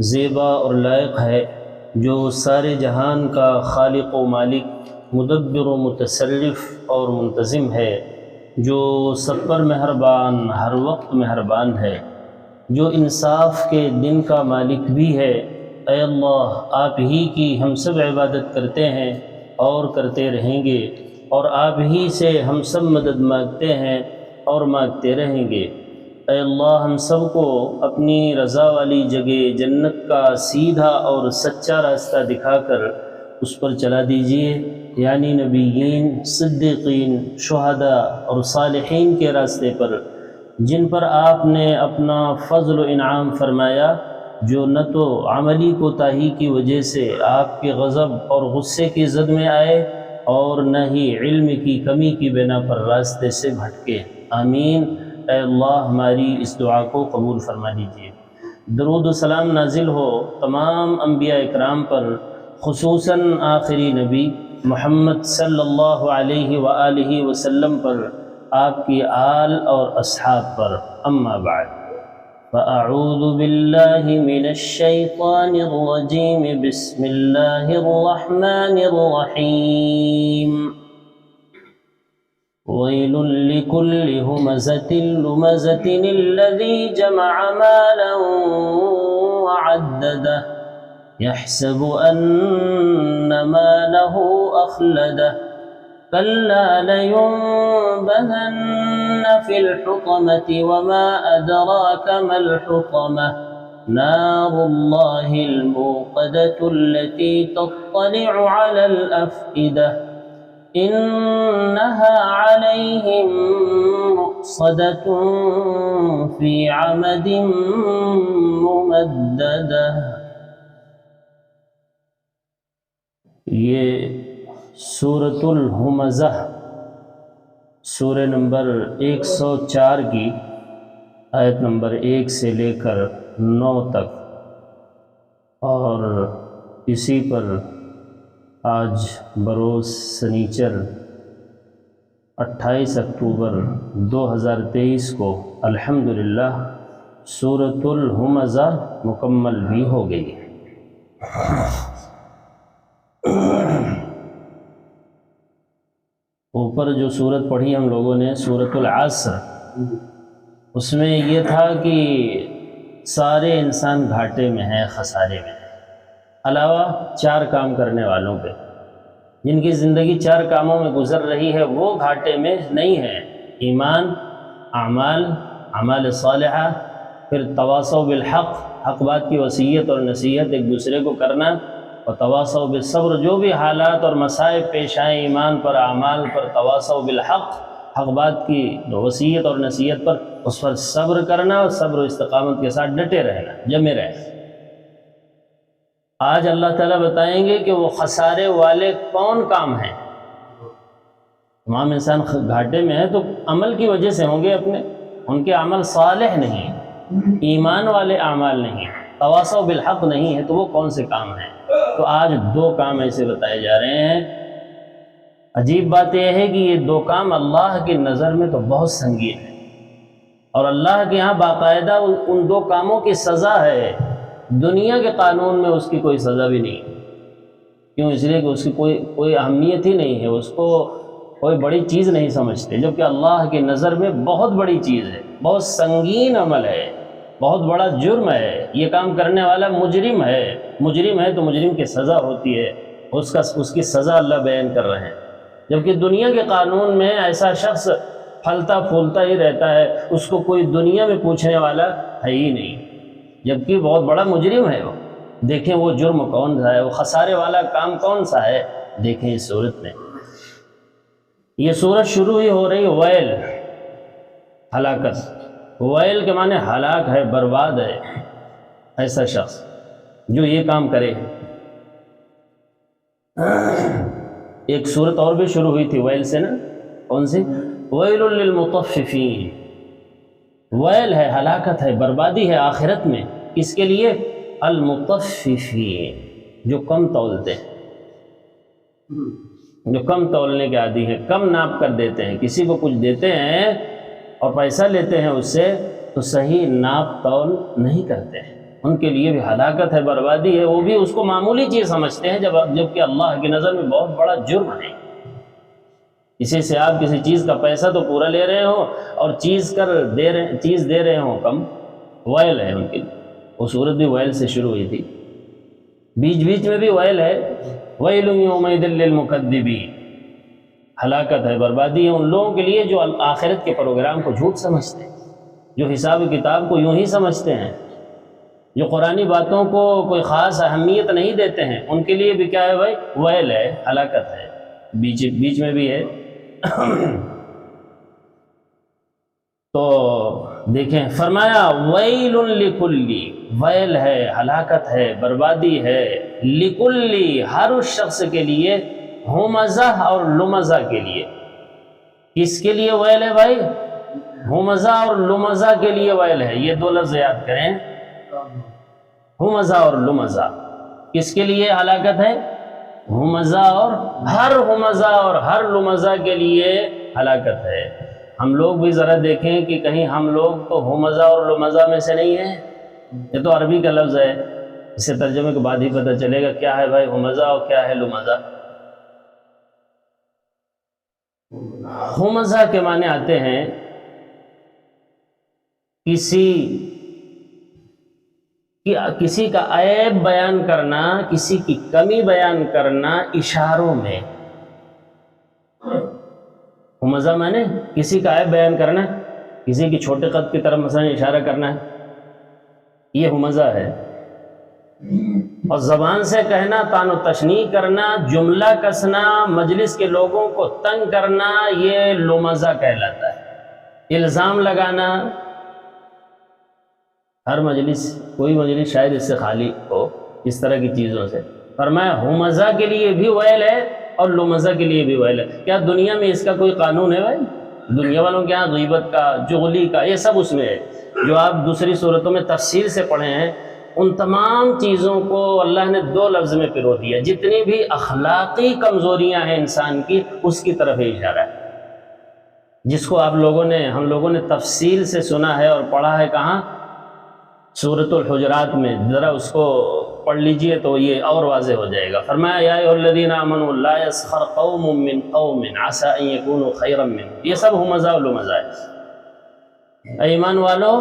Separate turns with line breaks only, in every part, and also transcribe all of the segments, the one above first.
زیبا اور لائق ہے، جو سارے جہان کا خالق و مالک، مدبر و متصرف اور منتظم ہے، جو سب پر مہربان، ہر وقت مہربان ہے، جو انصاف کے دن کا مالک بھی ہے۔ اے اللہ، آپ ہی کی ہم سب عبادت کرتے ہیں اور کرتے رہیں گے، اور آپ ہی سے ہم سب مدد مانگتے ہیں اور مانگتے رہیں گے۔ اے اللہ، ہم سب کو اپنی رضا والی جگہ جنت کا سیدھا اور سچا راستہ دکھا کر اس پر چلا دیجیے، یعنی نبیین، صدیقین، شہداء اور صالحین کے راستے پر، جن پر آپ نے اپنا فضل و انعام فرمایا، جو نہ تو عملی کوتاہی کی وجہ سے آپ کے غضب اور غصے کی زد میں آئے، اور نہ ہی علم کی کمی کی بنا پر راستے سے بھٹکے۔ آمین۔ اے اللہ، ہماری اس دعا کو قبول فرما لیجیے۔ درود و سلام نازل ہو تمام انبیاء اکرام پر، خصوصاً آخری نبی محمد صلی اللہ علیہ وآلہ وسلم پر، آپ کی آل اور اصحاب پر۔ اما بعد، فاعوذ باللہ من الشیطان الرجیم، بسم اللہ الرحمن الرحیم۔ ویل لکل ہمزۃ لمزۃ الذی جمع مالا وعددہ یحسب ان مالہ اخلدہ کلا لینبذن فی الحطمة وما ادراک ما الحطمة نار اللہ الموقدة التي تطلع على الافئدة انہا علیہم مؤصدة فی عمد ممددہ۔ یہ سورۃ الہمزہ سورہ نمبر 104 کی آیت نمبر 1 سے لے کر 9 تک، اور اسی پر آج بروز سنیچر 28 اکتوبر 2023 کو الحمدللہ سورۃ الہمزہ مکمل بھی ہو گئی۔ اوپر جو سورت پڑھی ہم لوگوں نے سورۃ العصر، اس میں یہ تھا کہ سارے انسان گھاٹے میں ہیں، خسارے میں ہیں، علاوہ 4 کام کرنے والوں پہ، جن کی زندگی 4 کاموں میں گزر رہی ہے، وہ گھاٹے میں نہیں ہے۔ ایمان، اعمال صالحہ، پھر تواصوا بالحق، حق بات کی وصیت اور نصیحت ایک دوسرے کو کرنا، اور تواصوا بالصبر، جو بھی حالات اور مصائب پیش آئیں ایمان پر، اعمال پر، تواصوا بالحق، حق بات کی وصیت اور نصیحت پر، اس پر صبر کرنا، اور صبر و استقامت کے ساتھ ڈٹے رہنا، جمے رہنا۔ آج اللہ تعالیٰ بتائیں گے کہ وہ خسارے والے کون کام ہیں۔ تمام انسان گھاٹے میں ہیں تو عمل کی وجہ سے ہوں گے اپنے، ان کے عمل صالح نہیں، ایمان والے اعمال نہیں، تواصوا بالحق نہیں ہے، تو وہ کون سے کام ہیں؟ تو آج 2 کام ایسے بتائے جا رہے ہیں۔ عجیب بات یہ ہے کہ یہ 2 کام اللہ کی نظر میں تو بہت سنگین ہے، اور اللہ کے ہاں باقاعدہ ان 2 کاموں کی سزا ہے۔ دنیا کے قانون میں اس کی کوئی سزا بھی نہیں، کیوں؟ اس لیے کہ اس کی کوئی اہمیت ہی نہیں ہے، اس کو کوئی بڑی چیز نہیں سمجھتے، جبکہ اللہ کی نظر میں بہت بڑی چیز ہے، بہت سنگین عمل ہے، بہت بڑا جرم ہے۔ یہ کام کرنے والا مجرم ہے، مجرم ہے تو مجرم کی سزا ہوتی ہے، اس کی سزا اللہ بیان کر رہے ہیں۔ جبکہ دنیا کے قانون میں ایسا شخص پھلتا پھولتا ہی رہتا ہے، اس کو کوئی دنیا میں پوچھنے والا ہے ہی نہیں، جبکہ بہت بڑا مجرم ہے وہ۔ دیکھیں وہ جرم کون سا ہے، وہ خسارے والا کام کون سا ہے، دیکھیں اس صورت میں۔ یہ صورت شروع ہی ہو رہی ویل، ہلاکت۔ ویل کے معنی ہلاک ہے، برباد ہے ایسا شخص جو یہ کام کرے۔ ایک صورت اور بھی شروع ہوئی تھی ویل سے نا، کون سی؟ ویل للمطففین۔ ویل ہے، ہلاکت ہے، بربادی ہے آخرت میں، کس کے لیے؟ المطففین، جو کم تولتے ہیں، جو کم تولنے کے عادی ہیں، کم ناپ کر دیتے ہیں۔ کسی کو کچھ دیتے ہیں اور پیسہ لیتے ہیں اس سے، تو صحیح ناپ تول نہیں کرتے ہیں، ان کے لیے بھی ہلاکت ہے، بربادی ہے، وہ بھی اس کو معمولی چیز سمجھتے ہیں جبکہ اللہ کی نظر میں بہت بڑا جرم ہے۔ اسی سے آپ کسی چیز کا پیسہ تو پورا لے رہے ہو اور چیز دے رہے ہو کم، ویل ہے ان کے لیے۔ وہ صورت بھی ویل سے شروع ہوئی تھی، بیچ میں بھی ویل ہے، ویل یومئذ للمکذبین، ہلاکت ہے، بربادی ہے ان لوگوں کے لیے جو آخرت کے پروگرام کو جھوٹ سمجھتے ہیں، جو حساب کتاب کو یوں ہی سمجھتے ہیں، جو قرآنی باتوں کو کوئی خاص اہمیت نہیں دیتے ہیں، ان کے لیے بھی کیا ہے بھائی؟ ویل ہے، ہلاکت ہے، بیچ میں بھی ہے۔ تو دیکھیں فرمایا ویل لکلی، ویل ہے، ہلاکت ہے، بربادی ہے، لکلی ہر اس شخص کے لیے، ہمزہ اور لمزہ کے لیے۔ کس کے لیے ویل ہے بھائی؟ ہمزہ اور لمزہ کے لیے ویل ہے۔ یہ دو لفظ یاد کریں، ہمزہ اور لمزہ۔ کس کے لیے ہلاکت ہے؟ ہمزہ اور ہر لمزہ کے لیے ہلاکت ہے۔ ہم لوگ بھی ذرا دیکھیں کہ کہیں ہم لوگ تو ہمزہ اور لمزہ میں سے نہیں ہیں۔ یہ تو عربی کا لفظ ہے، اسے ترجمے کے بعد ہی پتہ چلے گا کیا ہے بھائی ہمزہ اور کیا ہے لمزہ۔ ہمزہ کے معنی آتے ہیں کسی کا عیب بیان کرنا، کسی کی کمی بیان کرنا اشاروں میں۔ ہمزہ مانے کسی کا عیب بیان کرنا، کسی کی چھوٹے قد کی طرف مثلا اشارہ کرنا ہے، یہ ہمزہ ہے۔ اور زبان سے کہنا، تان و تشنیع کرنا، جملہ کسنا، مجلس کے لوگوں کو تنگ کرنا، یہ لمزہ کہلاتا ہے۔ الزام لگانا، ہر مجلس، کوئی مجلس شاید اس سے خالی ہو اس طرح کی چیزوں سے۔ فرمایا ہمزہ کے لیے بھی ویل ہے اور لمزہ کے لیے بھی ویل ہے۔ کیا دنیا میں اس کا کوئی قانون ہے بھائی؟ دنیا والوں کے یہاں غیبت کا، چغلی کا، یہ سب اس میں ہے، جو آپ دوسری صورتوں میں تفصیل سے پڑھے ہیں۔ ان تمام چیزوں کو اللہ نے دو لفظ میں پرو دیا۔ جتنی بھی اخلاقی کمزوریاں ہیں انسان کی، اس کی طرف ہی اشارہ ہے، جس کو ہم لوگوں نے تفصیل سے سنا ہے اور پڑھا ہے۔ کہاں؟ سورۃ الحجرات میں۔ ذرا اس کو پڑھ لیجئے تو یہ اور واضح ہو جائے گا۔ فرمایا یا ایھا الذین آمنوا لا یسخر قوم من قوم عسى ان یکونوا خیرا منهم، یہ سب ہمزہ و لمزہ ہے۔ اے ایمان والو،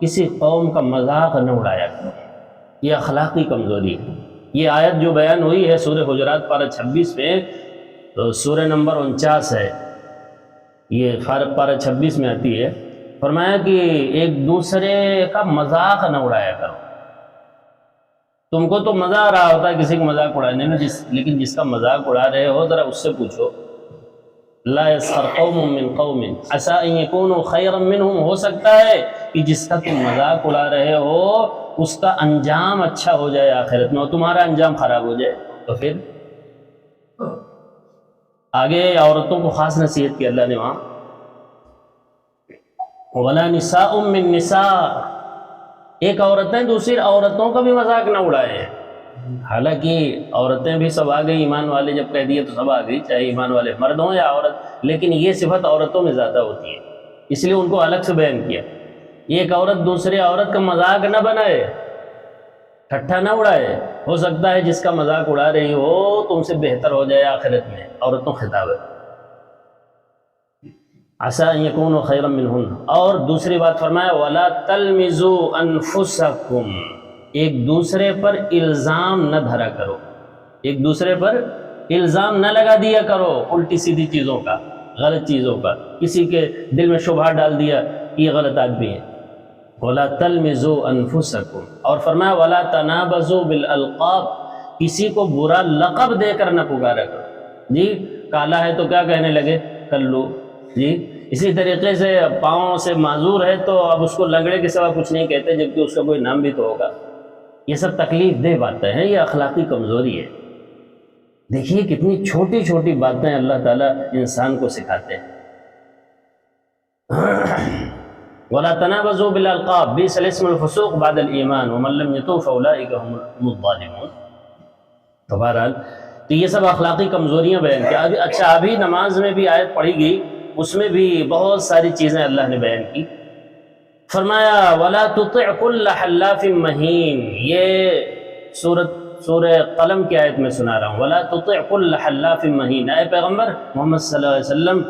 کسی قوم کا مذاق نہ اڑایا کرو، یہ اخلاقی کمزوری ہے۔ یہ آیت جو بیان ہوئی ہے سورہ حجرات پارہ 26 میں، تو سورہ نمبر 49 ہے، یہ پارہ 26 میں آتی ہے۔ فرمایا کہ ایک دوسرے کا مذاق نہ اڑایا کرو۔ تم کو تو مزہ آ رہا ہوتا ہے کسی کا مذاق اڑانے میں، لیکن جس کا مذاق اڑا رہے ہو ذرا اس سے پوچھو۔ لا یسخر قوم من قوم عسى ان یکونوا خیرا منهم، ہو سکتا ہے کہ جس کا تم مذاق اڑا رہے ہو اس کا انجام اچھا ہو جائے آخرت میں، اور تمہارا انجام خراب ہو جائے۔ تو پھر آگے عورتوں کو خاص نصیحت کی اللہ نے وہاں، وَلَا نِسَاءٌ مِّن نِسَاء، ایک عورتیں دوسری عورتوں کا بھی مذاق نہ اڑائے۔ حالانکہ عورتیں بھی سب آ گئی، ایمان والے جب کہہ دیے تو سب آ گئی، چاہے ایمان والے مرد ہوں یا عورت، لیکن یہ صفت عورتوں میں زیادہ ہوتی ہے، اس لیے ان کو الگ سے بیان کیا۔ ایک عورت دوسرے عورت کا مذاق نہ بنائے، ٹھٹھا نہ اڑائے۔ ہو سکتا ہے جس کا مذاق اڑا رہی ہو تم سے بہتر ہو جائے آخرت میں، عورتوں خطاب ہے۔ عسى ان یکونوا خیرا منہن۔ اور دوسری بات فرمایا ولا تلمزوا انفسکم، ایک دوسرے پر الزام نہ دھرا کرو، ایک دوسرے پر الزام نہ لگا دیا کرو الٹی سیدھی چیزوں کا، غلط چیزوں کا، کسی کے دل میں شبہہ ڈال دیا کہ یہ غلط آدمی ہے۔ ولا تلمزوا انفسکم، اور فرمایا ولا تنابزوا بالالقاب، کسی کو برا لقب دے کر نہ پکارا کرو۔ جی کالا ہے تو کیا کہنے لگے؟ کلو۔ جی اسی طریقے سے پاؤں سے معذور ہے تو اب اس کو لنگڑے کے سوا کچھ نہیں کہتے، جبکہ اس کا کوئی نام بھی تو ہوگا۔ یہ سب تکلیف دہ باتیں ہیں، یہ اخلاقی کمزوری ہے۔ دیکھیے کتنی چھوٹی چھوٹی باتیں اللہ تعالیٰ انسان کو سکھاتے ہیں۔ وَلَا تَنَابَزُوا بِالْأَلْقَابِ بِئْسَ الِاسْمُ الْفُسُوقُ بَعْدَ الْإِيمَانِ وَمَن لَّمْ يَتُوبْ فَأُولَٰئِكَ هُمُ الظَّالِمُونَ۔ تو بہرحال تو یہ سب اخلاقی کمزوریاں بیان کیا۔ اچھا ابھی نماز میں بھی آیت پڑھی گئی، اس میں بھی بہت ساری چیزیں اللہ نے بیان کی۔ فرمایا وَلَا تُطِعْ كُلَّ حَلَّافٍ مَّهِينٍ، یہ سورہ قلم کی آیت میں سنا رہا ہوں، وَلَا تُطِعْ كُلَّ حَلَّافٍ مَّهِينٍ، اے پیغمبر محمد صلی اللہ علیہ وسلم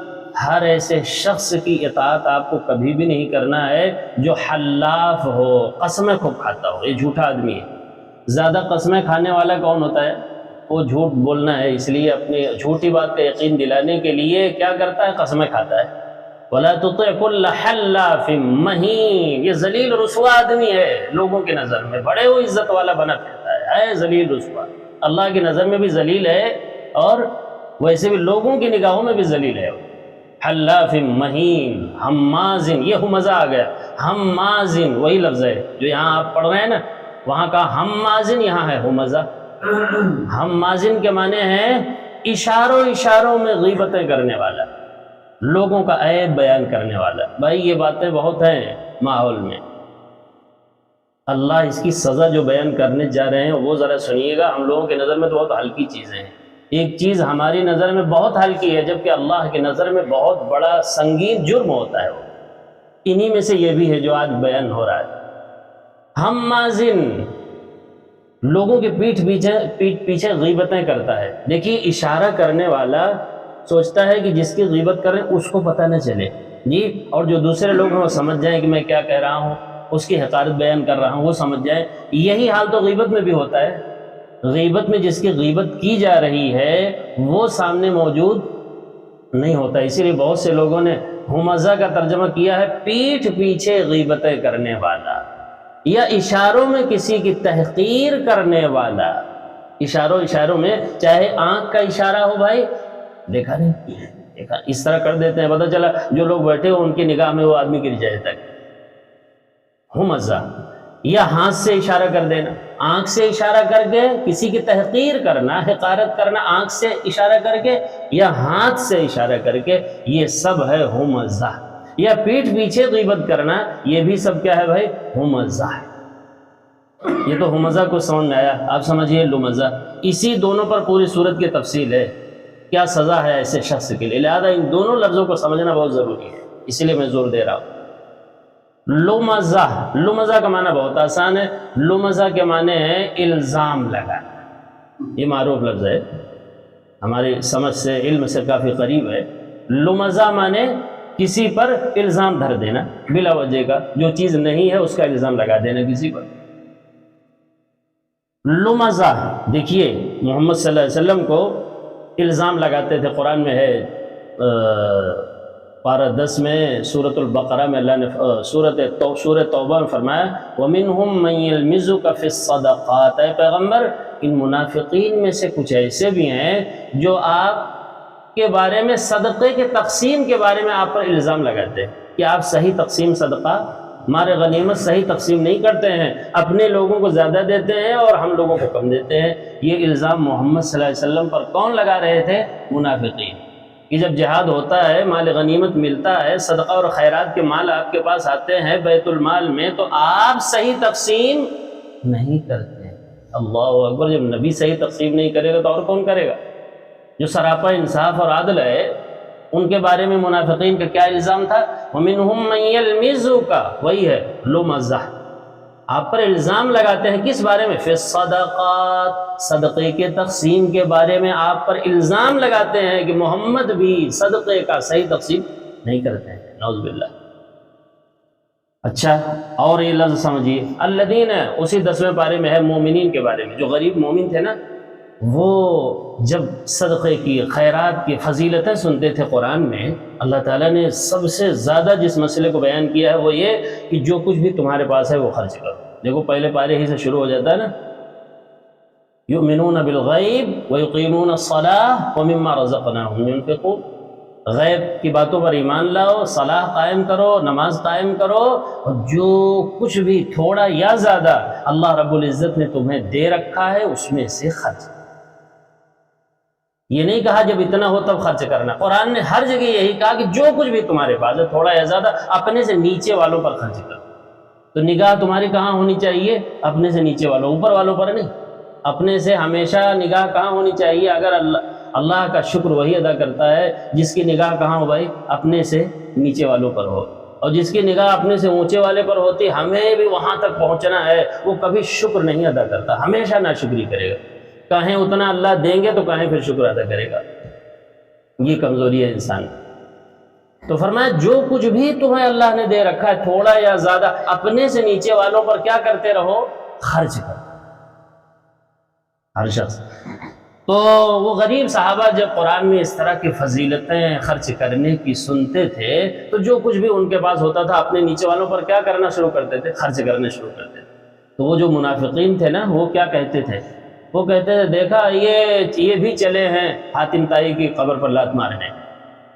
ہر ایسے شخص کی اطاعت آپ کو کبھی بھی نہیں کرنا ہے جو حلاف ہو، قسمیں خوب کھاتا ہو، یہ جھوٹا آدمی ہے۔ زیادہ قسمیں کھانے والا کون ہوتا ہے؟ وہ جھوٹ بولنا ہے، اس لیے اپنی جھوٹی بات کا یقین دلانے کے لیے کیا کرتا ہے؟ قسمیں کھاتا ہے۔ وَلَا تُطِعْ كُلَّ حَلَّافٍ مَّهِينٍ، یہ ذلیل رسوا آدمی ہے لوگوں کی نظر میں، بڑے وہ عزت والا بنا پھرتا ہے ذلیل رسوا، اللہ کی نظر میں بھی ذلیل ہے اور ویسے بھی لوگوں کی نگاہوں میں بھی ذلیل ہے۔ حلاف مہین، ہمازن، یہ ہمزہ آ گیا، ہمازن وہی لفظ ہے جو یہاں آپ پڑھ رہے ہیں نا، وہاں کا ہمازن یہاں ہے ہمزہ۔ ہمازن کے معنی ہیں اشاروں میں غیبتیں کرنے والا، لوگوں کا عیب بیان کرنے والا۔ بھائی یہ باتیں بہت ہیں ماحول میں، اللہ اس کی سزا جو بیان کرنے جا رہے ہیں وہ ذرا سنیے گا۔ ہم لوگوں کی نظر میں تو بہت ہلکی چیزیں ہیں، ایک چیز ہماری نظر میں بہت ہلکی ہے جبکہ اللہ کی نظر میں بہت بڑا سنگین جرم ہوتا ہے وہ، انہی میں سے یہ بھی ہے جو آج بیان ہو رہا ہے۔ ہمازن، لوگوں کے پیٹھ پیچھے غیبتیں کرتا ہے۔ دیکھیے اشارہ کرنے والا سوچتا ہے کہ جس کی غیبت کریں اس کو پتہ نہ چلے جی، اور جو دوسرے لوگ ہیں وہ سمجھ جائیں کہ میں کیا کہہ رہا ہوں، اس کی حقارت بیان کر رہا ہوں، وہ سمجھ جائیں۔ یہی حال تو غیبت میں بھی ہوتا ہے، غیبت میں جس کی غیبت کی جا رہی ہے وہ سامنے موجود نہیں ہوتا، اسی لیے بہت سے لوگوں نے ہمزہ کا ترجمہ کیا ہے پیٹھ پیچھے غیبتیں کرنے والا، یا اشاروں میں کسی کی تحقیر کرنے والا۔ اشاروں میں، چاہے آنکھ کا اشارہ ہو، بھائی دیکھا نہیں، دیکھا، اس طرح کر دیتے ہیں، پتہ چلا جو لوگ بیٹھے ہو ان کی نگاہ میں وہ آدمی گر جائے تک، ہمزہ۔ یا ہاتھ سے اشارہ کر دینا، آنکھ سے اشارہ کر کے کسی کی تحقیر کرنا، حقارت کرنا، آنکھ سے اشارہ کر کے یا ہاتھ سے اشارہ کر کے، یہ سب ہے ہمزہ۔ یا پیٹھ پیچھے غیبت کرنا، یہ بھی سب کیا ہے بھائی؟ ہمزہ ہے۔ یہ تو ہمزہ کو سمجھ میں آیا، آپ سمجھیے لمزہ۔ اسی دونوں پر پوری صورت کی تفصیل ہے، کیا سزا ہے ایسے شخص کے لیے، لہذا ان دونوں لفظوں کو سمجھنا بہت ضروری ہے، اسی لیے میں زور دے رہا ہوں۔ لمزہ کا معنی بہت آسان ہے، لمزہ کے معنی ہے الزام لگانا، یہ معروف لفظ ہے، ہماری سمجھ سے، علم سے کافی قریب ہے۔ لمزہ معنی کسی پر الزام دھر دینا بلا وجہ کا، جو چیز نہیں ہے اس کا الزام لگا دینا کسی پر۔ لمزہ، دیکھیے محمد صلی اللہ علیہ وسلم کو الزام لگاتے تھے، قرآن میں ہے پارہ 10 میں سورۃ البقرہ میں اللہ نے سورۃ توبہ میں فرمایا وَمِنْهُمْ مَنْ يَلْمِزُكَ فِي الصَّدَقَاتِ، اے پیغمبر ان منافقین میں سے کچھ ایسے بھی ہیں جو آپ کے بارے میں صدقے کے تقسیم کے بارے میں آپ پر الزام لگاتے ہیں کہ آپ صحیح تقسیم صدقہ، ہمارے غنیمت صحیح تقسیم نہیں کرتے ہیں، اپنے لوگوں کو زیادہ دیتے ہیں اور ہم لوگوں کو کم دیتے ہیں۔ یہ الزام محمد صلی اللہ علیہ وسلم پر کون لگا رہے تھے؟ منافقین، کہ جب جہاد ہوتا ہے، مال غنیمت ملتا ہے، صدقہ اور خیرات کے مال آپ کے پاس آتے ہیں بیت المال میں، تو آپ صحیح تقسیم نہیں کرتے ہیں۔ اللہ اکبر، جب نبی صحیح تقسیم نہیں کرے گا تو اور کون کرے گا؟ جو سراپا انصاف اور عدل ہے، ان کے بارے میں منافقین کا کیا الزام تھا؟ وَمِنْهُمْ مَنْ يَلْمِزُكَ، وہی ہے لمزہ، آپ پر الزام لگاتے ہیں کس بارے میں؟ فی الصدقات، صدقے کے تقسیم کے بارے میں آپ پر الزام لگاتے ہیں کہ محمد بھی صدقے کا صحیح تقسیم نہیں کرتے ہیں، نعوذ باللہ۔ اچھا، اور یہ لفظ سمجھیے، الذین، اسی 10ویں پارے میں ہے مومنین کے بارے میں، جو غریب مومن تھے نا، وہ جب صدقے کی، خیرات کی فضیلتیں سنتے تھے قرآن میں، اللہ تعالیٰ نے سب سے زیادہ جس مسئلے کو بیان کیا ہے وہ یہ کہ جو کچھ بھی تمہارے پاس ہے وہ خرچ کرو۔ دیکھو پہلے پارے ہی سے شروع ہو جاتا ہے نا، یؤمنون بالغیب ویقیمون الصلاۃ ومما رزقناہم ينفقون، غیب کی باتوں پر ایمان لاؤ، صلاح قائم کرو، نماز قائم کرو، اور جو کچھ بھی تھوڑا یا زیادہ اللہ رب العزت نے تمہیں دے رکھا ہے اس میں سے خرچ۔ یہ نہیں کہا جب اتنا ہو تب خرچ کرنا، قرآن نے ہر جگہ یہی کہا کہ جو کچھ بھی تمہارے پاس ہے تھوڑا یا زیادہ اپنے سے نیچے والوں پر خرچ کرو۔ تو نگاہ تمہاری کہاں ہونی چاہیے؟ اپنے سے نیچے والوں، اوپر والوں پر نہیں، اپنے سے ہمیشہ نگاہ کہاں ہونی چاہیے؟ اگر اللہ کا شکر وہی ادا کرتا ہے جس کی نگاہ کہاں ہو بھائی؟ اپنے سے نیچے والوں پر ہو۔ اور جس کی نگاہ اپنے سے اونچے والے پر ہوتی ہمیں بھی وہاں تک پہنچنا ہے، وہ کبھی شکر نہیں ادا کرتا، ہمیشہ ناشکری کرے گا۔ کہیں اتنا اللہ دیں گے تو کہیں پھر شکر ادا کرے گا، یہ کمزوری ہے انسان۔ تو فرمایا جو کچھ بھی تمہیں اللہ نے دے رکھا ہے، تھوڑا یا زیادہ، اپنے سے نیچے والوں پر کیا کرتے رہو؟ خرچ کرو، ہر شخص۔ تو وہ غریب صحابہ جب قرآن میں اس طرح کی فضیلتیں خرچ کرنے کی سنتے تھے تو جو کچھ بھی ان کے پاس ہوتا تھا اپنے نیچے والوں پر کیا کرنا شروع کرتے تھے؟ خرچ کرنے شروع کرتے تھے۔ تو وہ جو منافقین تھے نا، وہ کیا کہتے تھے؟ وہ کہتے تھے دیکھا یہ بھی چلے ہیں حاتم طائی کی قبر پر لات مارنے۔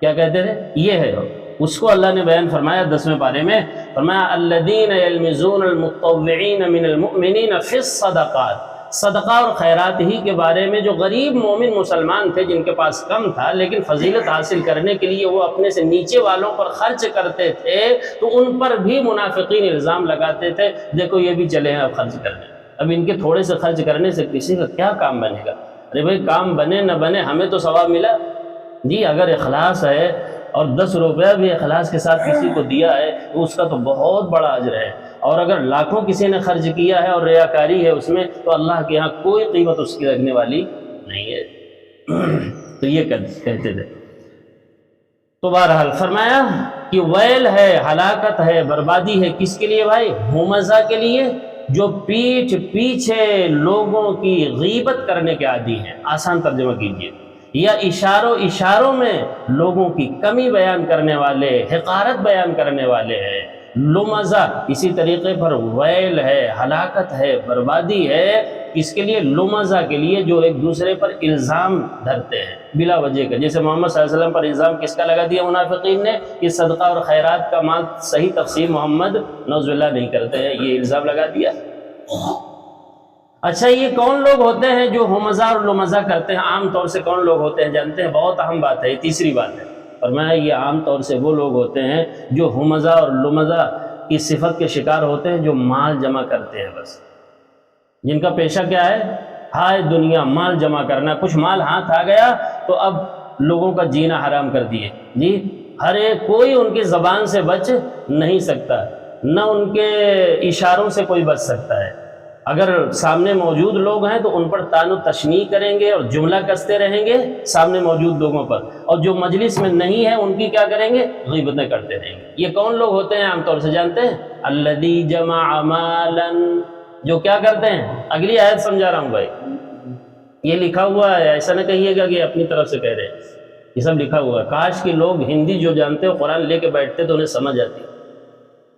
کیا کہتے تھے؟ یہ ہے اس کو اللہ نے بیان فرمایا 10ویں پارے میں، فرمایا الذین یلمزون المتطوعین من المؤمنین فی الصدقات، صدقہ اور خیرات ہی کے بارے میں جو غریب مومن مسلمان تھے جن کے پاس کم تھا لیکن فضیلت حاصل کرنے کے لیے وہ اپنے سے نیچے والوں پر خرچ کرتے تھے، تو ان پر بھی منافقین الزام لگاتے تھے دیکھو یہ بھی چلے ہیں اب خرچ کرنے، اب ان کے تھوڑے سے خرچ کرنے سے کسی کا کیا کام بنے گا؟ ارے بھائی کام بنے نہ بنے ہمیں تو ثواب ملا جی، اگر اخلاص ہے اور 10 روپیہ بھی اخلاص کے ساتھ کسی کو دیا ہے تو اس کا تو بہت بڑا اجر ہے، اور اگر لاکھوں کسی نے خرچ کیا ہے اور ریاکاری ہے اس میں تو اللہ کے ہاں کوئی قیمت اس کی رکھنے والی نہیں ہے۔ تو یہ کہتے تھے۔ تو بہرحال فرمایا کہ ویل ہے، ہلاکت ہے، بربادی ہے، کس کے لیے بھائی؟ ہمزہ کے لیے، جو پیٹھ پیچھے لوگوں کی غیبت کرنے کے عادی ہیں، آسان ترجمہ کیجئے، یا اشاروں میں لوگوں کی کمی بیان کرنے والے، حقارت بیان کرنے والے ہیں۔ لمزہ اسی طریقے پر ویل ہے، ہلاکت ہے، بربادی ہے، اس کے لیے لمزہ کے لیے جو ایک دوسرے پر الزام دھرتے ہیں بلا وجہ کا، جیسے محمد صلی اللہ علیہ وسلم پر الزام کس کا لگا دیا منافقین نے کہ صدقہ اور خیرات کا مال صحیح تقسیم محمد نعوذ باللہ نہیں کرتے ہیں، یہ الزام لگا دیا۔ اچھا یہ کون لوگ ہوتے ہیں جو ہمزہ اور لمزہ کرتے ہیں؟ عام طور سے کون لوگ ہوتے ہیں جانتے ہیں؟ بہت اہم بات ہے، یہ تیسری بات ہے۔ فرمایا یہ عام طور سے وہ لوگ ہوتے ہیں جو ہمزہ اور لمزہ کی صفت کے شکار ہوتے ہیں، جو مال جمع کرتے ہیں، بس جن کا پیشہ کیا ہے؟ ہائے دنیا، مال جمع کرنا، کچھ مال ہاتھ آ گیا تو اب لوگوں کا جینا حرام کر دیے جی، ہر ایک کوئی ان کی زبان سے بچ نہیں سکتا، نہ ان کے اشاروں سے کوئی بچ سکتا ہے۔ اگر سامنے موجود لوگ ہیں تو ان پر طعن و تشنیع کریں گے اور جملہ کستے رہیں گے سامنے موجود لوگوں پر، اور جو مجلس میں نہیں ہے ان کی کیا کریں گے؟ غیبتیں کرتے رہیں گے۔ یہ کون لوگ ہوتے ہیں عام طور سے جانتے ہیں؟ الذی جمع مالا، جو کیا کرتے ہیں؟ اگلی آیت سمجھا رہا ہوں بھائی، یہ لکھا ہوا ہے، ایسا نہ کہیے گا کہ اپنی طرف سے کہہ رہے ہیں، یہ سب لکھا ہوا ہے۔ کاش کہ لوگ ہندی جو جانتے ہو قرآن لے کے بیٹھتے تو انہیں سمجھ آتی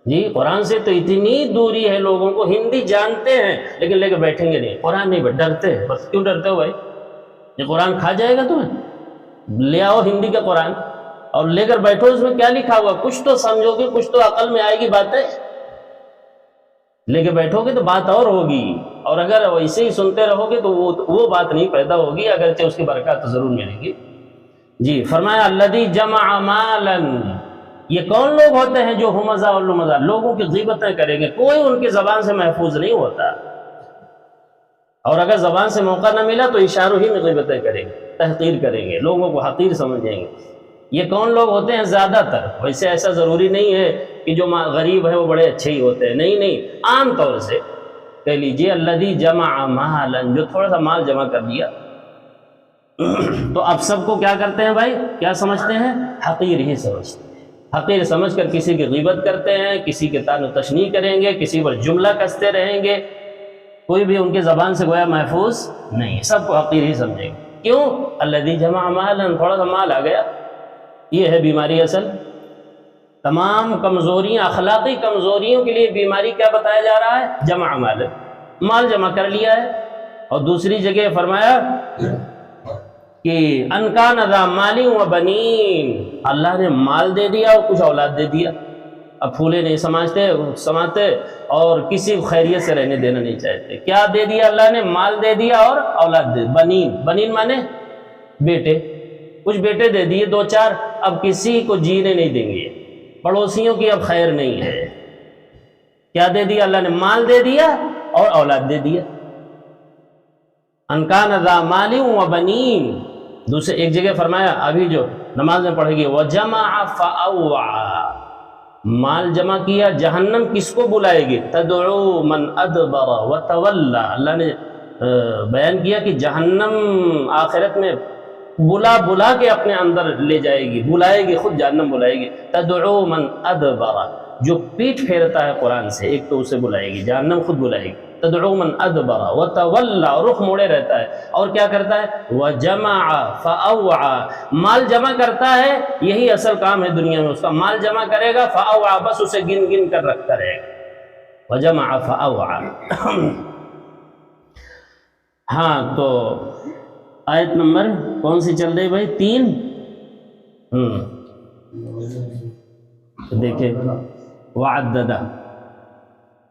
جی، قرآن سے تو اتنی دوری ہے لوگوں کو، ہندی جانتے ہیں لیکن لے کے بیٹھیں گے نہیں، قرآن نہیں، ڈرتے ہیں بس۔ کیوں ڈرتے ہو بھائی؟ یہ قرآن کھا جائے گا تمہیں؟ لے آؤ ہندی کا قرآن اور لے کر بیٹھو، اس میں کیا لکھا ہوا کچھ تو سمجھو گے، کچھ تو عقل میں آئے گی باتیں، لے کے بیٹھو گے تو بات اور ہوگی، اور اگر ویسے ہی سنتے رہو گے تو وہ بات نہیں پیدا ہوگی، اگرچہ اس کی برکات تو ضرور ملے گی جی۔ فرمایا الذی جمع مالا، یہ کون لوگ ہوتے ہیں جو ہمزہ اور لمزہ لوگوں کی غیبتیں کریں گے، کوئی ان کی زبان سے محفوظ نہیں ہوتا، اور اگر زبان سے موقع نہ ملا تو اشاروں ہی میں غیبتیں کریں گے، تحقیر کریں گے، لوگوں کو حقیر سمجھیں گے۔ یہ کون لوگ ہوتے ہیں؟ زیادہ تر، ویسے ایسا ضروری نہیں ہے کہ جو غریب ہیں وہ بڑے اچھے ہی ہوتے ہیں، نہیں، عام طور سے کہہ لیجئے الذی جمع مالا، جو تھوڑا سا مال جمع کر لیا۔ تو اب سب کو کیا کرتے ہیں بھائی؟ کیا سمجھتے ہیں؟ حقیر ہی سمجھتے ہیں، حقیر سمجھ کر کسی کی غیبت کرتے ہیں، کسی کے طعن و تشنیع کریں گے، کسی پر جملہ کستے رہیں گے، کوئی بھی ان کی زبان سے گویا محفوظ نہیں، سب کو حقیر ہی سمجھیں گے۔ کیوں؟ الذی جمع مالا، تھوڑا سا مال آ گیا، یہ ہے بیماری اصل۔ تمام کمزوریاں، اخلاقی کمزوریوں کے لیے بیماری کیا بتایا جا رہا ہے؟ جمع مال، مال جمع کر لیا ہے۔ اور دوسری جگہ فرمایا کہ ان کان ذا مال و بنین، اللہ نے مال دے دیا اور کچھ اولاد دے دیا، اب پھولے نہیں سماتے اور کسی خیریت سے رہنے دینا نہیں چاہتے۔ کیا دے دیا اللہ نے؟ مال دے دیا اور اولاد دے، بنین مانے بیٹے، کچھ بیٹے دے دیے 2-4، اب کسی کو جینے نہیں دیں گے، پڑوسیوں کی اب خیر نہیں ہے۔ کیا دے دیا اللہ نے؟ مال دے دیا اور اولاد دے دیا۔ ان کان ذا مال و بنین، دوسرے ایک جگہ فرمایا ابھی جو نماز میں پڑھے گی وجمع فاوعى، مال جمع کیا، جہنم کس کو بلائے گی؟ تدعو من ادبر وتولى، اللہ نے بیان کیا کہ جہنم آخرت میں بلا بلا کے اپنے اندر لے جائے گی، بلائے گی، خود جہنم بلائے گی۔ تدعو من ادبر، جو پیٹ پھیرتا ہے قرآن سے، ایک تو اسے بلائے گی، جہنم خود بلائے گی۔ تدعو من ادبر وتولى، رخ موڑے رہتا ہے، اور کیا کرتا ہے؟ وجمع فاوعى، مال جمع کرتا ہے، یہی اصل کام ہے دنیا میں اس کا، مال جمع کرے گا، فاوعى، بس اسے گن گن کر رکھتا رہے گا، وجمع فاوعى۔ ہاں تو آیت نمبر کون سی چل رہی بھائی؟ 3۔ دیکھیں وعددہ،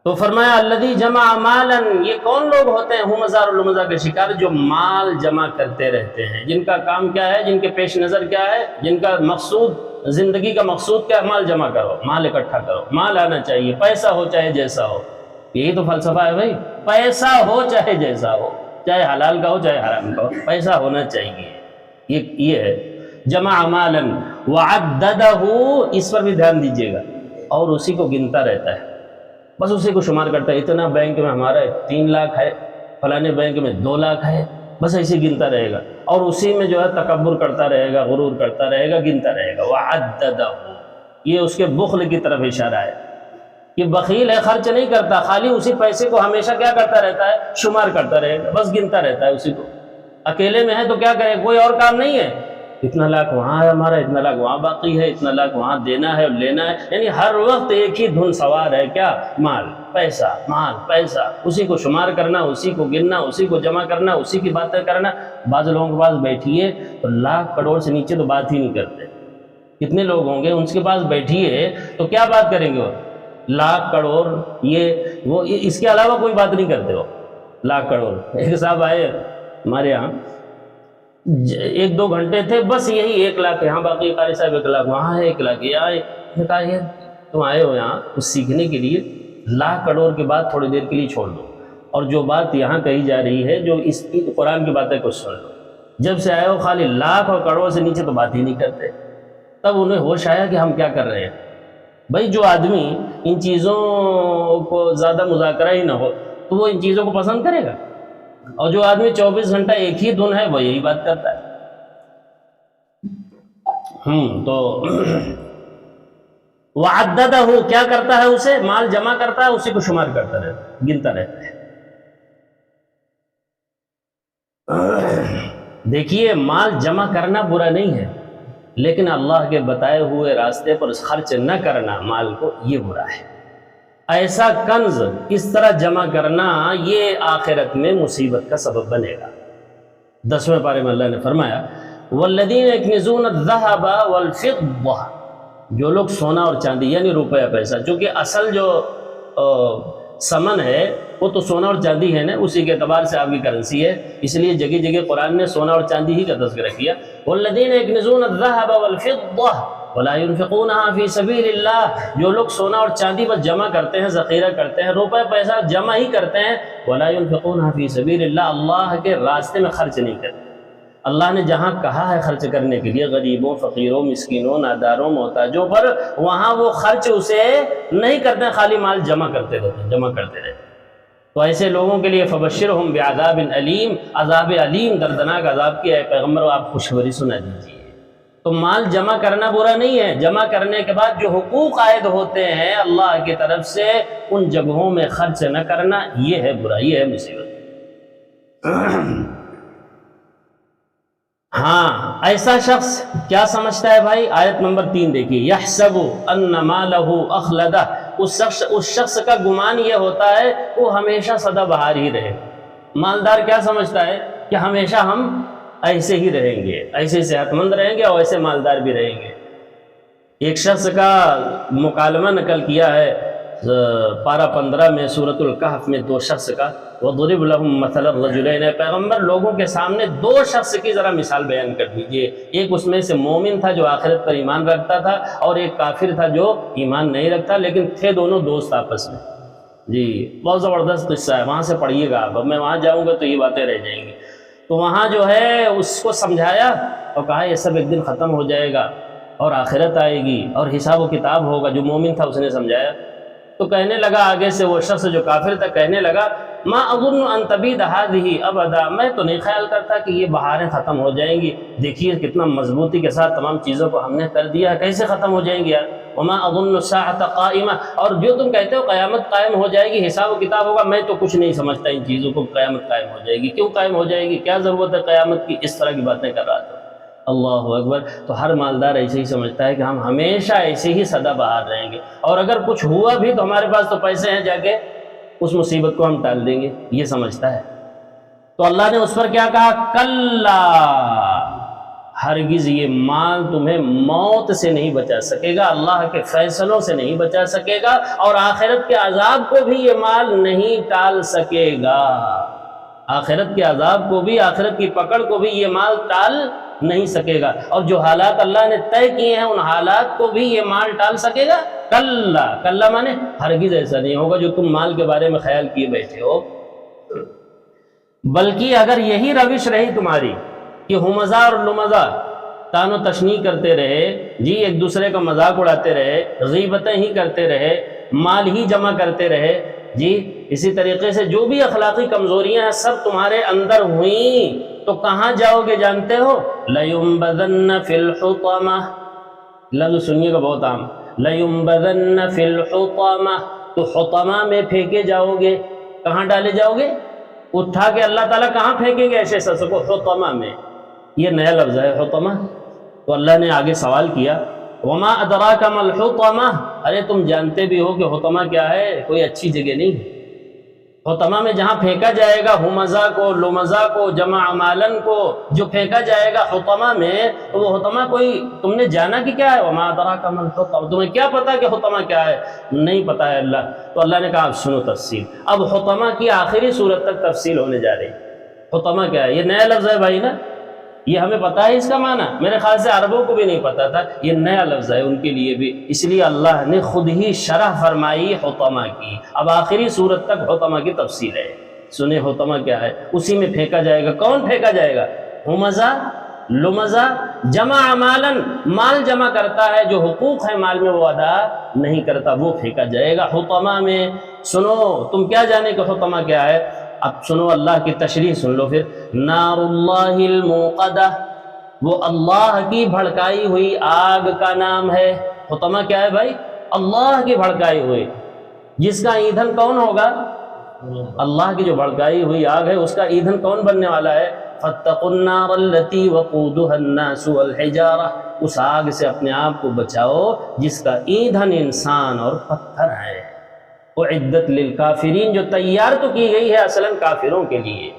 تو فرمایا الذی جمع مالا، یہ کون لوگ ہوتے ہیں؟ ہم مزار الرمزہ کے شکار، جو مال جمع کرتے رہتے ہیں، جن کا کام کیا ہے، جن کے پیش نظر کیا ہے، جن کا مقصود، زندگی کا مقصود کیا ہے؟ مال جمع کرو، مال اکٹھا کرو، مال آنا چاہیے، پیسہ ہو چاہے جیسا ہو، یہی تو فلسفہ ہے بھائی، پیسہ ہو چاہے جیسا ہو، چاہے حلال کا ہو چاہے حرام کا ہو، پیسہ ہونا چاہیے، یہ ہے جمع مالا وعددہ، اس پر بھی دھیان دیجیے گا، اور اسی کو گنتا رہتا ہے، بس اسی کو شمار کرتا ہے، اتنا بینک میں ہمارا 3 لاکھ ہے، فلانے بینک میں 2 لاکھ ہے، بس ایسے گنتا رہے گا، اور اسی میں جو ہے تکبر کرتا رہے گا، غرور کرتا رہے گا، گنتا رہے گا۔ وعددہ، یہ اس کے بخل کی طرف اشارہ ہے، یہ بخیل ہے، خرچ نہیں کرتا، خالی اسی پیسے کو ہمیشہ کیا کرتا رہتا ہے؟ شمار کرتا رہے گا، بس گنتا رہتا ہے اسی کو، اکیلے میں ہے تو کیا کرے، کوئی اور کام نہیں ہے، اتنا لاکھ وہاں ہے ہمارا، اتنا لاکھ وہاں باقی ہے، اتنا لاکھ وہاں دینا ہے اور لینا ہے، یعنی ہر وقت ایک ہی دھن سوار ہے، کیا؟ مال، پیسہ، مال، پیسہ، اسی کو شمار کرنا، اسی کو گننا، اسی کو جمع کرنا، اسی کی باتیں کرنا۔ بعض لوگوں کے پاس بیٹھیے تو لاکھ کروڑ سے نیچے تو بات ہی نہیں کرتے، کتنے لوگ ہوں گے ان کے پاس بیٹھیے تو کیا بات کریں گے وہ؟ لاکھ کروڑ، یہ وہ، اس کے علاوہ کوئی بات نہیں کرتے وہ، لاکھ کروڑ۔ ایک صاحب آئے ہمارے یہاں، 1-2 گھنٹے تھے، بس یہی 1 لاکھ یہاں باقی، قاری صاحب 1 لاکھ وہاں ہے، 1 لاکھ یہاں ہے۔ میں نے کہا یہ تم آئے ہو یہاں کچھ سیکھنے کے لیے، لاکھ کروڑ کی بات تھوڑی دیر کے لیے چھوڑ دو، اور جو بات یہاں کہی جا رہی ہے، جو اس قرآن کی باتیں کچھ سن لو۔ جب سے آئے ہو خالی لاکھ اور کروڑ سے نیچے تو بات ہی نہیں کرتے۔ تب انہیں ہوش آیا کہ ہم کیا کر رہے ہیں۔ بھائی جو آدمی ان چیزوں کو زیادہ مذاکرہ ہی نہ ہو تو وہ ان چیزوں کو پسند کرے گا، اور جو آدمی 24 گھنٹہ ایک ہی دھن ہے وہ یہی بات کرتا ہے۔ تو وعددہ، کیا کرتا ہے؟ اسے مال جمع کرتا ہے، اسی کو شمار کرتا رہتا ہے، گنتا رہتا ہے۔ دیکھیے مال جمع کرنا برا نہیں ہے، لیکن اللہ کے بتائے ہوئے راستے پر خرچ نہ کرنا مال کو، یہ برا ہے۔ ایسا کنز اس طرح جمع کرنا یہ آخرت میں مصیبت کا سبب بنے گا۔ 10ویں پارے میں اللہ نے فرمایا والذین یکنزون الذہب والفضہ، جو لوگ سونا اور چاندی یعنی روپیہ پیسہ، چونکہ اصل جو ثمن ہے وہ تو سونا اور چاندی ہے نا، اسی کے اعتبار سے آپ کی کرنسی ہے، اس لیے جگہ جگہ قرآن نے سونا اور چاندی ہی کا تذکرہ کیا۔ والذین یکنزون الذہب والفضہ ولا ينفقونها فی سبیل اللہ، جو لوگ سونا اور چاندی بس جمع کرتے ہیں، ذخیرہ کرتے ہیں، روپے پیسہ جمع ہی کرتے ہیں، ولا ينفقونها فی سبیل اللہ، اللہ کے راستے میں خرچ نہیں کرتے۔ اللہ نے جہاں کہا ہے خرچ کرنے کے لیے غریبوں، فقیروں، مسکینوں، ناداروں، محتاجوں پر، وہاں وہ خرچ اسے نہیں کرتے، خالی مال جمع کرتے رہتے ہیں، جمع کرتے رہتے ہیں۔ تو ایسے لوگوں کے لیے فبشرہم بعذاب علیم، عذاب علیم، دردناک عذاب کی اے پیغمبر آپ خوشخبری سنا دیجیے۔ تو مال جمع کرنا برا نہیں ہے، جمع کرنے کے بعد جو حقوق عائد ہوتے ہیں اللہ کی طرف سے ان جگہوں میں خرچ نہ کرنا، یہ ہے برا، یہ ہے مصیبت۔ ہاں ایسا شخص کیا سمجھتا ہے بھائی؟ آیت نمبر 3 دیکھیے، یحسب ان مالہ اخلدہ، اس شخص کا گمان یہ ہوتا ہے وہ ہمیشہ سدا بہار ہی رہے۔ مالدار کیا سمجھتا ہے کہ ہمیشہ ہم ایسے ہی رہیں گے، ایسے صحت مند رہیں گے اور ایسے مالدار بھی رہیں گے۔ ایک شخص کا مکالمہ نقل کیا ہے پارہ 15 میں سورۃ الکہف میں، 2 شخص کا، وَضْرِبْ لَهُمْ مَثَلَ الرَّجُلَيْنِ، پیغمبر لوگوں کے سامنے 2 شخص کی ذرا مثال بیان کر دیجئے۔ ایک اس میں سے مومن تھا جو آخرت پر ایمان رکھتا تھا، اور ایک کافر تھا جو ایمان نہیں رکھتا، لیکن تھے دونوں دوست آپس میں۔ جی بہت زبردست قصہ ہے، وہاں سے پڑھیے گا آپ، اب میں وہاں جاؤں گا تو یہ باتیں رہ جائیں گی۔ تو وہاں جو ہے اس کو سمجھایا اور کہا یہ سب ایک دن ختم ہو جائے گا، اور آخرت آئے گی اور حساب و کتاب ہوگا۔ جو مومن تھا اس نے سمجھایا، تو کہنے لگا آگے سے وہ شخص جو کافر تھا کہنے لگا ما اظن ان تبید هذه ابدا، میں تو نہیں خیال کرتا کہ یہ بہاریں ختم ہو جائیں گی۔ دیکھیے کتنا مضبوطی کے ساتھ تمام چیزوں کو ہم نے کر دیا ہے، کیسے ختم ہو جائیں گی یار؟ وما اظن الساعة قائمہ، اور جو تم کہتے ہو قیامت قائم ہو جائے گی، حساب و کتاب ہوگا، میں تو کچھ نہیں سمجھتا ان چیزوں کو، قیامت قائم ہو جائے گی۔ کیوں قائم ہو جائے گی؟ کیا ضرورت ہے قیامت کی؟ اس طرح کی باتیں کر رہا تھا۔ اللہ اکبر۔ تو ہر مالدار ایسے ہی سمجھتا ہے کہ ہم ہمیشہ ایسے ہی سدا بہار رہیں گے، اور اگر کچھ ہوا بھی تو ہمارے پاس تو پیسے ہیں، جا کے اس مصیبت کو ہم ٹال دیں گے، یہ سمجھتا ہے۔ تو اللہ نے اس پر کیا کہا؟ کلا، ہرگز یہ مال تمہیں موت سے نہیں بچا سکے گا، اللہ کے فیصلوں سے نہیں بچا سکے گا، اور آخرت کے عذاب کو بھی یہ مال نہیں ٹال سکے گا۔ آخرت کے عذاب کو بھی، آخرت کی پکڑ کو بھی یہ مال ٹال نہیں سکے گا، اور جو حالات اللہ نے طے کیے ہیں ان حالات کو بھی یہ مال ٹال سکے گا؟ کلا، کلا مانے ہرگز ایسا نہیں ہوگا جو تم مال کے بارے میں خیال کیے بیٹھے ہو۔ بلکہ اگر یہی روش رہی تمہاری کہ ہمزہ اور لمزہ تان و تشنیع کرتے رہے، جی ایک دوسرے کا مذاق اڑاتے رہے، غیبتیں ہی کرتے رہے، مال ہی جمع کرتے رہے، جی اسی طریقے سے جو بھی اخلاقی کمزوریاں ہیں سب تمہارے اندر ہوئیں، تو کہاں جاؤ گے جانتے ہو؟ لَيُنبَذَنَّ فِي الْحُطَمَةِ، لفظ سنیے گا بہت عام، لَيُنبَذَنَّ فِي الْحُطَمَةِ، تو حطمہ میں پھینکے جاؤ گے۔ کہاں ڈالے جاؤ گے؟ اٹھا کے اللہ تعالیٰ کہاں پھینکیں گے ایسے شخص کو؟ حطمہ میں۔ یہ نیا لفظ ہے حطمہ۔ تو اللہ نے آگے سوال کیا وما ادراک ما الحطمہ، ارے تم جانتے بھی ہو کہ حطمہ کیا ہے؟ کوئی اچھی جگہ نہیں۔ حطمہ میں جہاں پھینکا جائے گا ہمزہ کو، لمزہ کو، جمع مالن کو جو پھینکا جائے گا حطمہ میں، تو وہ حطمہ کوئی تم نے جانا کہ کیا ہے؟ وما ادراک ما الحطمہ، تمہیں کیا پتا کہ حطمہ کیا ہے؟ نہیں پتا ہے اللہ۔ تو اللہ نے کہا اب سنو تفصیل، اب حطمہ کی آخری صورت تک تفصیل ہونے جا رہی۔ حطمہ کیا ہے؟ یہ نیا لفظ ہے بھائی نا، یہ ہمیں پتا ہے اس کا معنی؟ میرے خیال سے عربوں کو بھی نہیں پتا تھا، یہ نیا لفظ ہے ان کے لیے بھی، اس لیے اللہ نے خود ہی شرح فرمائی حطمہ کی۔ اب آخری صورت تک حطمہ کی تفصیل ہے، سنیں حطمہ کیا ہے۔ اسی میں پھینکا جائے گا، کون پھینکا جائے گا؟ ہمزہ، لمزہ، جمع مالن، مال جمع کرتا ہے، جو حقوق ہے مال میں وہ ادا نہیں کرتا، وہ پھینکا جائے گا حطمہ میں۔ سنو، تم کیا جانے کہ حطمہ کیا ہے؟ اب سنو اللہ کی تشریح سن لو پھر۔ نار اللہ الموقدہ، وہ اللہ کی بھڑکائی ہوئی آگ کا نام ہے۔ حطمہ کیا ہے بھائی؟ اللہ کی بھڑکائی ہوئی، جس کا ایندھن کون ہوگا؟ اللہ کی جو بھڑکائی ہوئی آگ ہے اس کا ایندھن کون بننے والا ہے؟ فاتقوا النار التي وقودها الناس والحجارہ، اس آگ سے اپنے آپ کو بچاؤ جس کا ایندھن انسان اور پتھر ہے۔ اعدت للکافرین، جو تیار تو کی گئی ہے اصلاً کافروں کے لیے،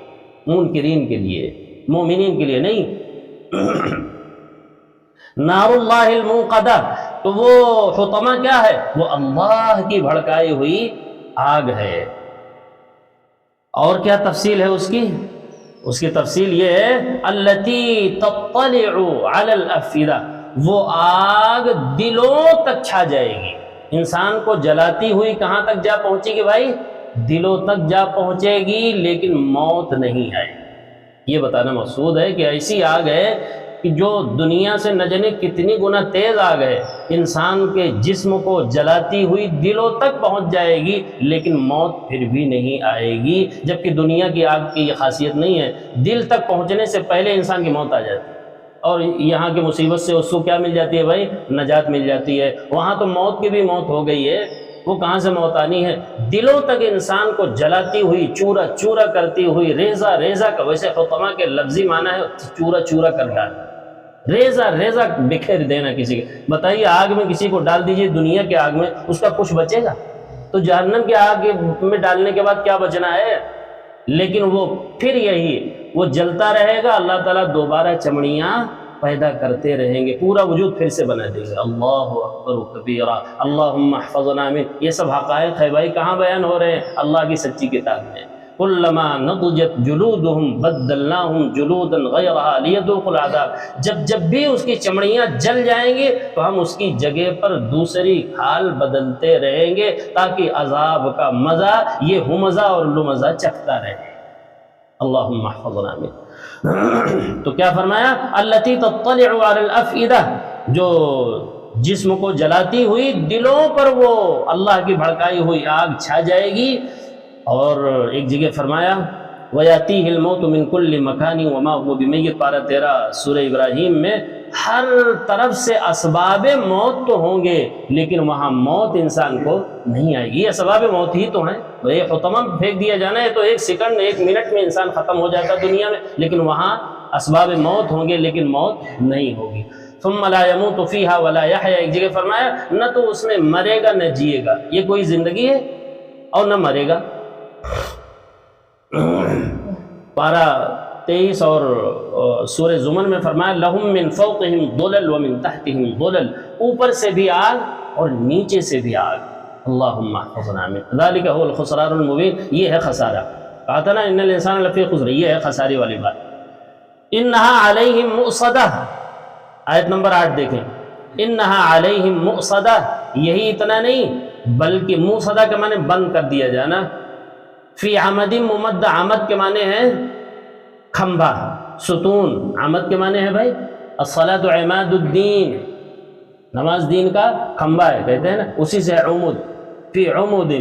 منکرین کے لیے، مومنین کے لیے نہیں۔ نار اللہ الموقدہ، تو وہ حطمہ کیا ہے؟ وہ اللہ کی بھڑکائی ہوئی آگ ہے۔ اور کیا تفصیل ہے اس کی؟ اس کی تفصیل یہ ہے التی تطلع علی الافئدہ، وہ آگ دلوں تک چھا جائے گی، انسان کو جلاتی ہوئی کہاں تک جا پہنچے گی بھائی؟ دلوں تک جا پہنچے گی، لیکن موت نہیں آئے گی۔ یہ بتانا مقصود ہے کہ ایسی آگ ہے کہ جو دنیا سے نہ جانے کتنی گنا تیز آگ ہے، انسان کے جسم کو جلاتی ہوئی دلوں تک پہنچ جائے گی، لیکن موت پھر بھی نہیں آئے گی۔ جبکہ دنیا کی آگ کی یہ خاصیت نہیں ہے، دل تک پہنچنے سے پہلے انسان کی موت آ جاتی ہے، اور یہاں کی مصیبت سے اس کو کیا مل جاتی ہے بھائی؟ نجات مل جاتی ہے۔ وہاں تو موت کی بھی موت ہو گئی ہے، وہ کہاں سے موت آنی ہے؟ دلوں تک انسان کو جلاتی ہوئی، چورا چورا کرتی ہوئی، ریزہ ریزہ کا، ویسے حطمہ کے لفظی معنی ہے چورا چورا کر ڈالنا، ریزہ ریزہ بکھیر دینا کسی کے۔ بتائیے آگ میں کسی کو ڈال دیجئے دنیا کے آگ میں، اس کا کچھ بچے گا؟ تو جہنم کی آگ میں ڈالنے کے بعد کیا بچنا ہے؟ لیکن وہ پھر یہی وہ جلتا رہے گا، اللہ تعالیٰ دوبارہ چمڑیاں پیدا کرتے رہیں گے، پورا وجود پھر سے بنا دیں گے۔ اللہ اکبر کبیرہ، اللہم احفظنا من، یہ سب حقائق ہے بھائی، کہاں بیان ہو رہے ہیں؟ اللہ کی سچی کتاب میں۔ کلما نضجت جلودہم بدلناہم جلودا غیرہا لیذوقوا العذاب، جب بھی اس کی چمڑیاں جل جائیں گے تو ہم اس کی جگہ پر دوسری کھال بدلتے رہیں گے تاکہ عذاب کا مزہ یہ ہمزہ اور لمزہ چکھتا رہے۔ اللہم احفظنا من۔ تو کیا فرمایا؟ التی تطلع علی الافئدہ، جو جسم کو جلاتی ہوئی دلوں پر وہ اللہ کی بھڑکائی ہوئی آگ چھا جائے گی۔ اور ایک جگہ فرمایا وَيَأْتِيهِ الْمَوْتُ مِنْ كُلِّ مَكَانٍ وَمَا هُوَ بِمَيِّتٍ، پارہ 13 سورہ ابراہیم میں ہر طرف سے اسباب موت تو ہوں گے لیکن وہاں موت انسان کو نہیں آئے گی۔ یہ اسباب موت ہی تو ہیں، یہ حطمہ پھینک دیا جانا ہے تو ایک سیکنڈ ایک منٹ میں انسان ختم ہو جاتا دنیا میں، لیکن وہاں اسباب موت ہوں گے لیکن موت نہیں ہوگی۔ ثم لا يموت فيها ولا يحيى، ایک جگہ فرمایا نہ تو اس میں مرے گا نہ جیے گا، یہ کوئی زندگی ہے اور نہ مرے گا۔ پارہ 23 اور سورہ زمر میں فرمایا لَهُم مِّن فَوْقِهِمْ ظُلَلٌ وَمِن تَحْتِهِمْ ظُلَلٌ، اوپر سے بھی آگ اور نیچے سے بھی آگ۔ اللہم احفظنا من ذالک هو الخسران المبین، یہ ہے خسارہ۔ کہا تھا نا ان الانسان لفی خسر، یہ ہے خسارے والی بات۔ انہا علیہم مؤصدہ، آیت نمبر 8 دیکھیں، انہا علیہم مؤصدہ، یہی اتنا نہیں بلکہ مؤصدہ کے معنی بند کر دیا جانا، فی عمد ممد، عمد کے معنی ہے کھمبا، ستون، عمد کے معنی ہے بھائی الصلاۃ عماد الدین، نماز دین کا کھمبا ہے کہتے ہیں نا، اسی سے ہے عمود۔ فی عمود،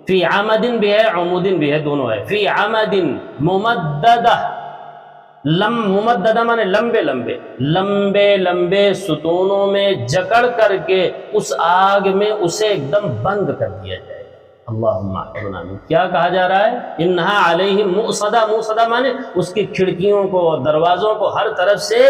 فی عمد بھی ہے عمود بھی ہے، دونوں ہے۔ فی عمد ممددہ، ممددہ مانے لمبے لمبے لمبے لمبے ستونوں میں جکڑ کر کے اس آگ میں اسے ایک دم بند کر دیا جائے۔ اللہم احفظنا من، کیا کہا جا رہا ہے؟ انہا علیہم مؤصدہ، مؤصدہ مانے اس کی کھڑکیوں کو دروازوں کو ہر طرف سے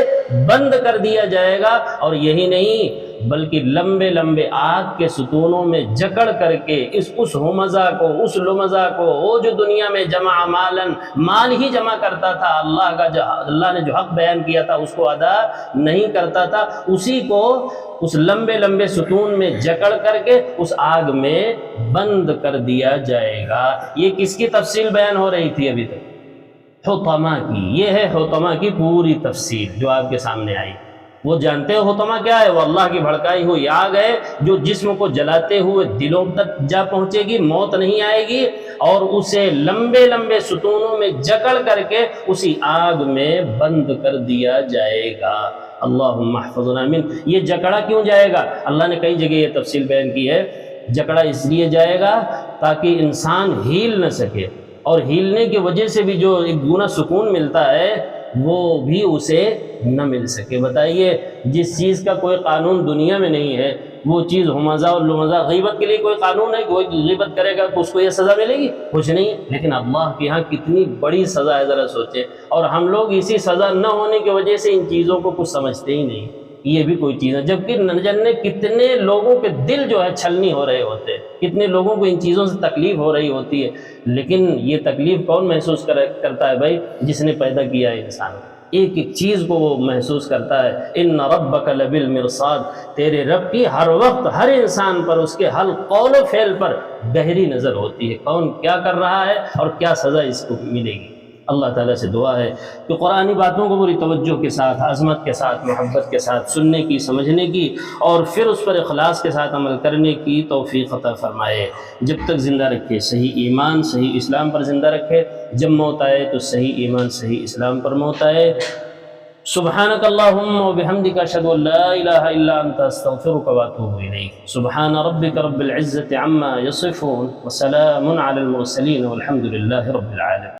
بند کر دیا جائے گا، اور یہی نہیں بلکہ لمبے لمبے آگ کے ستونوں میں جکڑ کر کے اس ہمزہ کو، اس لمزہ کو، وہ جو دنیا میں جمع مالن، مال ہی جمع کرتا تھا، اللہ نے جو حق بیان کیا تھا اس کو ادا نہیں کرتا تھا، اسی کو اس لمبے لمبے ستون میں جکڑ کر کے اس آگ میں بند کر دیا جائے گا۔ یہ کس کی تفصیل بیان ہو رہی تھی ابھی تک؟ حطمہ کی۔ یہ ہے حطمہ کی پوری تفصیل جو آپ کے سامنے آئی۔ وہ جانتے ہو حطمہ کیا ہے؟ وہ اللہ کی بھڑکائی ہوئی آگ ہے جو جسم کو جلاتے ہوئے دلوں تک جا پہنچے گی، موت نہیں آئے گی، اور اسے لمبے لمبے ستونوں میں جکڑ کر کے اسی آگ میں بند کر دیا جائے گا۔ اللہم احفظنا من، یہ جکڑا کیوں جائے گا؟ اللہ نے کئی جگہ یہ تفصیل بیان کی ہے۔ جکڑا اس لیے جائے گا تاکہ انسان ہیل نہ سکے، اور ہیلنے کی وجہ سے بھی جو ایک گنا سکون ملتا ہے وہ بھی اسے نہ مل سکے۔ بتائیے جس چیز کا کوئی قانون دنیا میں نہیں ہے وہ چیز ہمزہ اور لمزہ، غیبت کے لیے کوئی قانون ہے؟ کوئی غیبت کرے گا تو اس کو یہ سزا ملے گی؟ کچھ نہیں، لیکن اللہ کے ہاں کتنی بڑی سزا ہے ذرا سوچے، اور ہم لوگ اسی سزا نہ ہونے کی وجہ سے ان چیزوں کو کچھ سمجھتے ہی نہیں، یہ بھی کوئی چیز ہے، جبکہ نہ جانے کتنے لوگوں کے دل جو ہے چھلنی ہو رہے ہوتے ہیں، کتنے لوگوں کو ان چیزوں سے تکلیف ہو رہی ہوتی ہے، لیکن یہ تکلیف کون محسوس کرتا ہے بھائی؟ جس نے پیدا کیا ہے انسان، ایک ایک چیز کو وہ محسوس کرتا ہے۔ ان ربک لبالمرصاد، تیرے رب کی ہر وقت ہر انسان پر، اس کے ہر قول و فعل پر گہری نظر ہوتی ہے، کون کیا کر رہا ہے اور کیا سزا اس کو ملے گی۔ اللہ تعالیٰ سے دعا ہے کہ قرآنی باتوں کو پوری توجہ کے ساتھ، عظمت کے ساتھ، محبت کے ساتھ سننے کی، سمجھنے کی، اور پھر اس پر اخلاص کے ساتھ عمل کرنے کی توفیق عطا فرمائے۔ جب تک زندہ رکھے صحیح ایمان صحیح اسلام پر زندہ رکھے، جب موت آئے تو صحیح ایمان صحیح اسلام پر موت آئے۔ سبحانک اللہم و بحمدک اشہد ان لا الہ الا انت استغفرک و اتوب الیک۔ سبحان ربک رب العزة عما یصفون وسلام علی المرسلین والحمد للہ رب العالمین۔